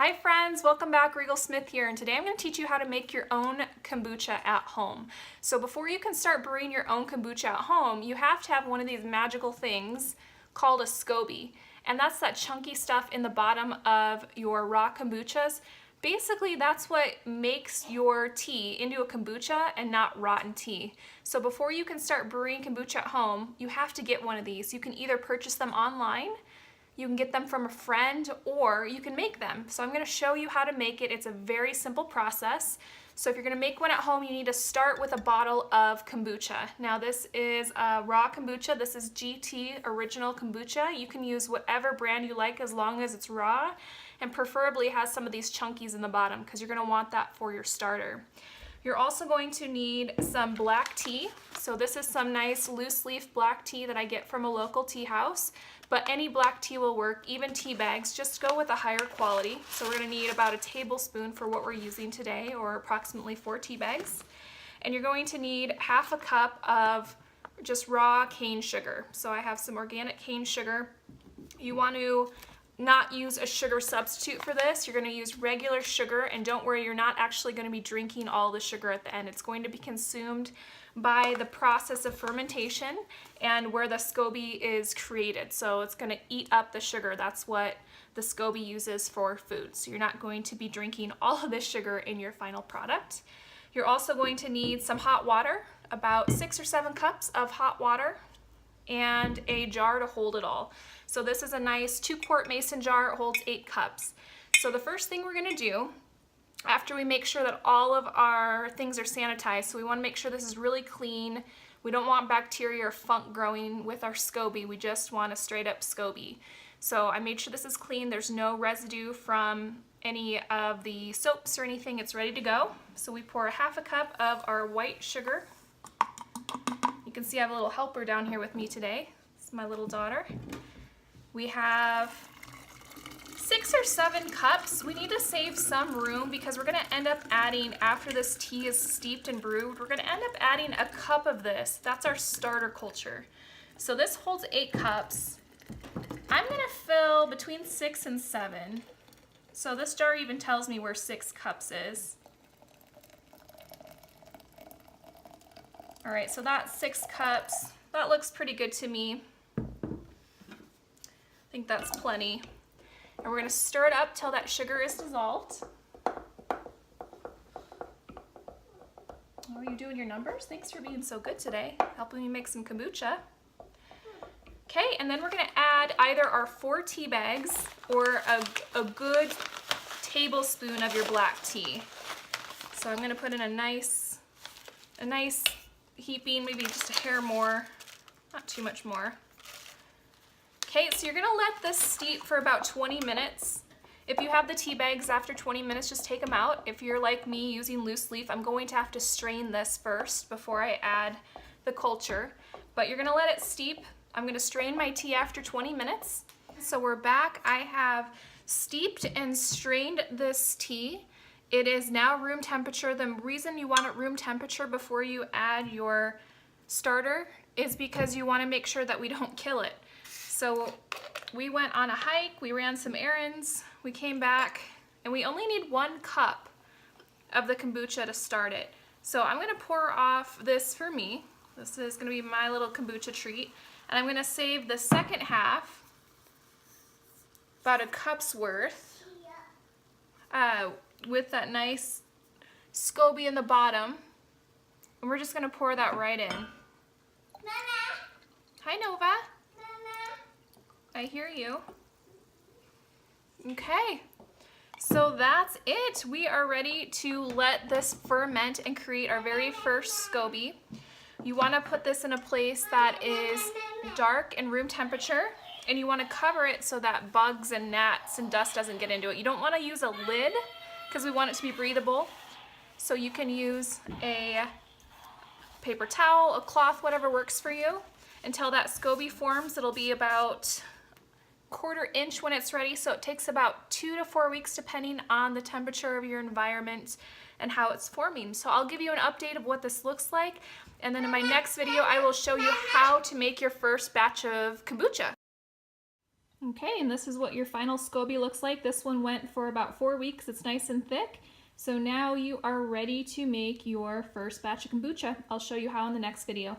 Hi friends, welcome back. Rigel Smith here, and today I'm going to teach you how to make your own kombucha at home. So before you can start brewing your own kombucha at home, you have to have one of these magical things called a SCOBY. And that's that chunky stuff in the bottom of your raw kombuchas. Basically, that's what makes your tea into a kombucha and not rotten tea. So before you can start brewing kombucha at home, you have to get one of these. You can either purchase them online, you can get them from a friend, or you can make them. So I'm going to show you how to make it. It's a very simple process. So if you're going to make one at home, you need to start with a bottle of kombucha. Now this is a raw kombucha. This is GT Original Kombucha. You can use whatever brand you like as long as it's raw, and preferably has some of these chunkies in the bottom because you're going to want that for your starter. You're also going to need some black tea. So this is some nice loose leaf black tea that I get from a local tea house, but any black tea will work, even tea bags. Just go with a higher quality. So we're going to need about a tablespoon for what we're using today, or approximately 4 tea bags. And you're going to need half a cup of just raw cane sugar. So I have some organic cane sugar. You want to not use a sugar substitute for this. You're going to use regular sugar, and don't worry, you're not actually going to be drinking all the sugar at the end. It's going to be consumed by the process of fermentation and where the SCOBY is created. So it's going to eat up the sugar. That's what the SCOBY uses for food. So you're not going to be drinking all of this sugar in your final product. You're also going to need some hot water, about 6 or 7 cups of hot water, and a jar to hold it all. So this is a nice 2-quart mason jar. It holds 8 cups. So the first thing we're going to do, after we make sure that all of our things are sanitized, so we want to make sure this is really clean. We don't want bacteria or funk growing with our SCOBY. We just want a straight up SCOBY. So I made sure this is clean. There's no residue from any of the soaps or anything. It's ready to go. So we pour half a cup of our white sugar. You can see I have a little helper down here with me today. It's my little daughter. We have 6 or 7 cups. We need to save some room because we're going to end up adding, after this tea is steeped and brewed, we're going to end up adding a cup of this. That's our starter culture. So this holds 8 cups. I'm going to fill between 6 and 7. So this jar even tells me where 6 cups is. All right, so that's 6 cups. That looks pretty good to me. I think that's plenty. And we're going to stir it up till that sugar is dissolved. Oh, are you doing your numbers? Thanks for being so good today, helping me make some kombucha. Okay, and then we're going to add either our 4 tea bags or a good tablespoon of your black tea. So I'm going to put in a nice heaping, maybe just a hair more, not too much more. Okay, so you're gonna let this steep for about 20 minutes. If you have the tea bags after 20 minutes, just take them out. If you're like me using loose leaf, I'm going to have to strain this first before I add the culture. But you're gonna let it steep. I'm gonna strain my tea after 20 minutes. So we're back. I have steeped and strained this tea. It is now room temperature. The reason you want it room temperature before you add your starter is because you want to make sure that we don't kill it. So we went on a hike, we ran some errands, we came back, and we only need 1 cup of the kombucha to start it. So I'm going to pour off this for me. This is going to be my little kombucha treat. And I'm going to save the second half, about a cup's worth, with that nice SCOBY in the bottom. And we're just going to pour that right in. Mama. Hi, Nova. Mama. I hear you. Okay, so that's it. We are ready to let this ferment and create our very first SCOBY. You want to put this in a place that is dark and room temperature, and you want to cover it so that bugs and gnats and dust doesn't get into it. You don't want to use a lid because we want it to be breathable. So you can use a paper towel, a cloth, whatever works for you. Until that SCOBY forms, it'll be about 1/4 inch when it's ready, so it takes about 2 to 4 weeks depending on the temperature of your environment and how it's forming. So I'll give you an update of what this looks like, and then in my next video I will show you how to make your first batch of kombucha. Okay, and this is what your final SCOBY looks like. This one went for about 4 weeks. It's nice and thick. So now you are ready to make your first batch of kombucha. I'll show you how in the next video.